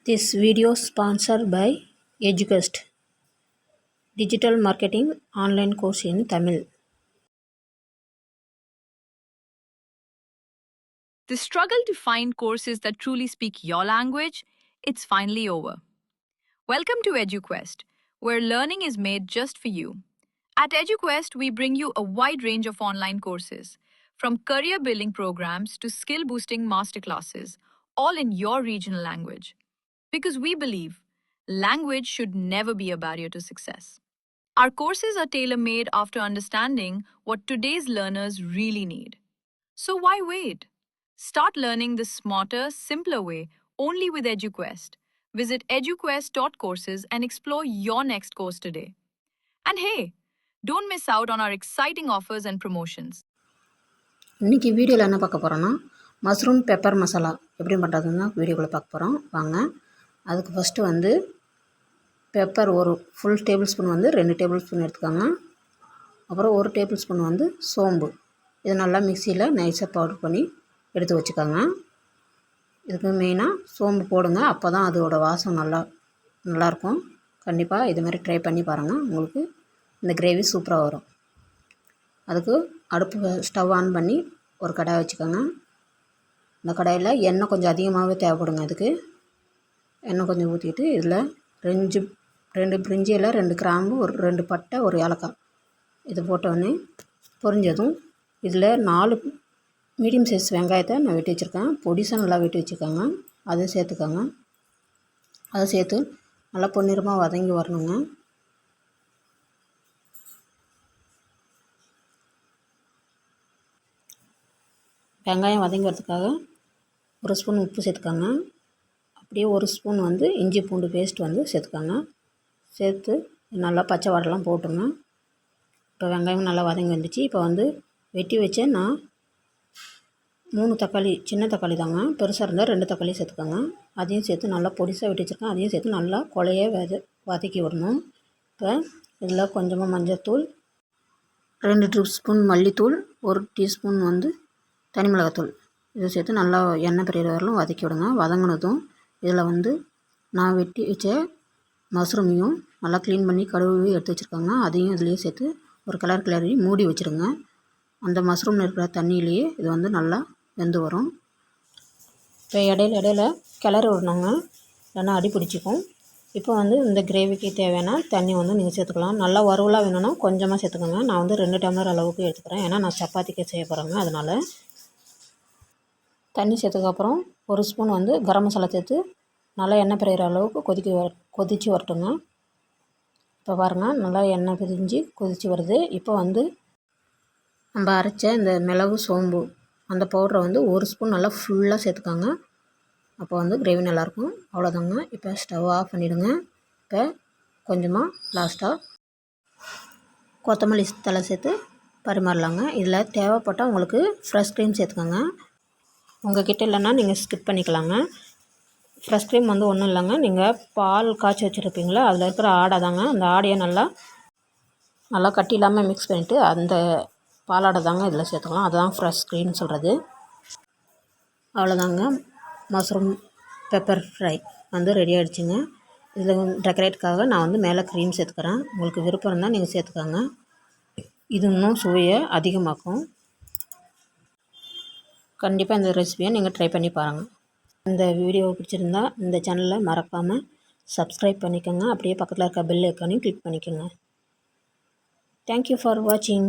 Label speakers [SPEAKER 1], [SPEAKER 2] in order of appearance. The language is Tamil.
[SPEAKER 1] This video sponsored by EduQuest, digital marketing online course in Tamil.
[SPEAKER 2] The struggle to find courses that truly speak your language, it's finally over. Welcome to EduQuest, where learning is made just for you. At EduQuest, we bring you a wide range of online courses, from career building programs to skill boosting masterclasses, all in your regional language. Because we believe language should never be a barrier to success. Our courses are tailor made after understanding what today's learners really need. So why wait? Start learning the smarter, simpler way only with EduQuest. Visit eduquest.courses and explore your next course today. And hey, don't miss out on our exciting offers and promotions.
[SPEAKER 1] இன்றைக்கி வீடியோவில் என்ன பார்க்க போகிறோன்னா மஷ்ரூம் பெப்பர் மசாலா எப்படி பண்ணுறதுன்னு தான் வீடியோவில் பார்க்க போகிறோம். வாங்க. அதுக்கு ஃபஸ்ட்டு வந்து பெப்பர் ஒரு ஃபுல் டேபிள் ஸ்பூன் வந்து 2 டேபிள் ஸ்பூன் எடுத்துக்கோங்க. அப்புறம் 1 டேபிள் ஸ்பூன் வந்து சோம்பு. இது நல்லா மிக்சியில் நைஸாக பவுடர் பண்ணி எடுத்து வச்சுக்கோங்க. இதுக்கு மெயினாக சோம்பு போடுங்க, அப்போ தான் அதோட வாசம் நல்லாயிருக்கும். கண்டிப்பாக இதுமாதிரி ட்ரை பண்ணி பாருங்கள், உங்களுக்கு இந்த கிரேவி சூப்பராக வரும். அதுக்கு அடுப்பு ஸ்டவ் ஆன் பண்ணி ஒரு கடாய் வச்சுக்கோங்க. இந்த கடாயில் எண்ணெய் கொஞ்சம் அதிகமாகவே தேவைப்படுங்க. அதுக்கு எண்ணெய் கொஞ்சம் ஊற்றிக்கிட்டு இதில் 2 பிரிஞ்சி இலை, 2 கிராம்பு, ஒரு 2 பட்டை, ஒரு ஏலக்காய் இது போட்டோடனே பொரிஞ்சதும் இதில் 4 மீடியம் சைஸ் வெங்காயத்தை நான் வெட்டி வச்சுருக்கேன். பொடிசாக நல்லா வெட்டி வச்சுக்கோங்க. அதை சேர்த்துக்கோங்க. அதை சேர்த்து நல்லா பொன்னிறமாக வதங்கி வரணுங்க. வெங்காயம் வதங்கி வரதுக்காக 1 ஸ்பூன் உப்பு சேர்த்துக்கோங்க. அப்படியே 1 ஸ்பூன் வந்து இஞ்சி பூண்டு பேஸ்ட் வந்து சேர்த்துக்கோங்க. சேர்த்து நல்லா பச்சை வாடெல்லாம் போட்டுங்க. இப்போ வெங்காயம் நல்லா வதங்கி வந்துச்சு. இப்போ வந்து வெட்டி வச்சேன் நான் 3 தக்காளி, சின்ன தக்காளி தாங்க, பெருசாக இருந்தால் 2 தக்காளி சேர்த்துக்கோங்க. அதையும் சேர்த்து நல்லா பொடிசாக வெட்டி வச்சுருக்கேன். அதையும் சேர்த்து நல்லா கொலைய வதக்கி விடணும். இப்போ இதில் கொஞ்சமாக மஞ்சள்தூள், 2 டீஸ்பூன் மல்லித்தூள், 1 டீஸ்பூன் வந்து தனி மிளகாத்தூள் இதை சேர்த்து நல்லா எண்ணெய் பிரியிற வரலும் வதக்கி விடுங்க. வதங்கினதும் இதில் வந்து நான் வெட்டி வச்ச மஷ்ரூமையும் நல்லா க்ளீன் பண்ணி கழுவி எடுத்து வச்சுருக்காங்க. அதையும் இதுலேயே சேர்த்து ஒரு கிளறி மூடி வச்சுருங்க. அந்த மஷ்ரூமில் இருக்கிற தண்ணியிலேயே இது வந்து நல்லா வெந்து வரும். இப்போ இடையில கிளறி விடணுங்க, இல்லைன்னா அடி பிடிச்சிக்கும். இப்போ வந்து இந்த கிரேவிக்கு தேவையான தண்ணி வந்து நீங்கள் சேர்த்துக்கலாம். நல்லா வறுவலாக வேணும்னா கொஞ்சமாக சேர்த்துக்கோங்க. நான் வந்து 2 டம்ளர் அளவுக்கு எடுத்துக்கிறேன், ஏன்னா நான் சப்பாத்திக்கு செய்ய போகிறேங்க. அதனால் தண்ணி சேர்த்துக்கப்புறம் 1 ஸ்பூன் வந்து கரம் மசாலா சேர்த்து நல்லா எண்ணெய் பிரியிற அளவுக்கு கொதித்து வரட்டுங்க. இப்போ பாருங்கள், நல்லா எண்ணெய் பிரிஞ்சு கொதித்து வருது. இப்போ வந்து நம்ம அரைச்ச இந்த மிளகு சோம்பு அந்த பவுடரை வந்து 1 ஸ்பூன் நல்லா ஃபுல்லாக சேர்த்துக்காங்க. அப்போ வந்து கிரேவி நல்லாயிருக்கும். அவ்வளோதாங்க. இப்போ ஸ்டவ் ஆஃப் பண்ணிவிடுங்க. இப்போ கொஞ்சமாக லாஸ்ட்டாக கொத்தமல்லி தழை சேர்த்து பரிமாறலாங்க. இதில் தேவைப்பட்டால் உங்களுக்கு ஃப்ரெஷ் க்ரீம் சேர்த்துக்கோங்க. உங்கள் கிட்டே இல்லைன்னா நீங்கள் ஸ்கிப் பண்ணிக்கலாங்க. ஃப்ரெஷ் க்ரீம் வந்து ஒன்றும் இல்லைங்க, நீங்கள் பால் காய்ச்சி வச்சுருப்பீங்களா, அதில் இருக்கிற ஆடை தாங்க. அந்த ஆடையை நல்லா கட்டி இல்லாமல் மிக்ஸ் பண்ணிவிட்டு அந்த பாலாடை தாங்க இதில் சேர்த்துக்கலாம். அதுதான் ஃப்ரெஷ் க்ரீம்னு சொல்கிறது. அவ்வளோதாங்க, மஷ்ரூம் பெப்பர் ஃப்ரை வந்து ரெடி ஆகிடுச்சிங்க. இதில் டெக்கரேட்டுக்காக நான் வந்து மேலே க்ரீம் சேர்த்துக்கிறேன். உங்களுக்கு விருப்பம் இருந்தால் நீங்கள் சேர்த்துக்கோங்க. இது இன்னும் சுவையை அதிகமாக்கும். கண்டிப்பாக இந்த ரெசிபியை நீங்கள் ட்ரை பண்ணி பாருங்கள். இந்த வீடியோ பிடிச்சிருந்தா இந்த சேனலை மறக்காமல் சப்ஸ்கிரைப் பண்ணிக்கோங்க. அப்படியே பக்கத்தில் இருக்க பெல் ஐக்கானையும் கிளிக் பண்ணிக்கோங்க. தேங்க்யூ ஃபார் வாட்சிங்.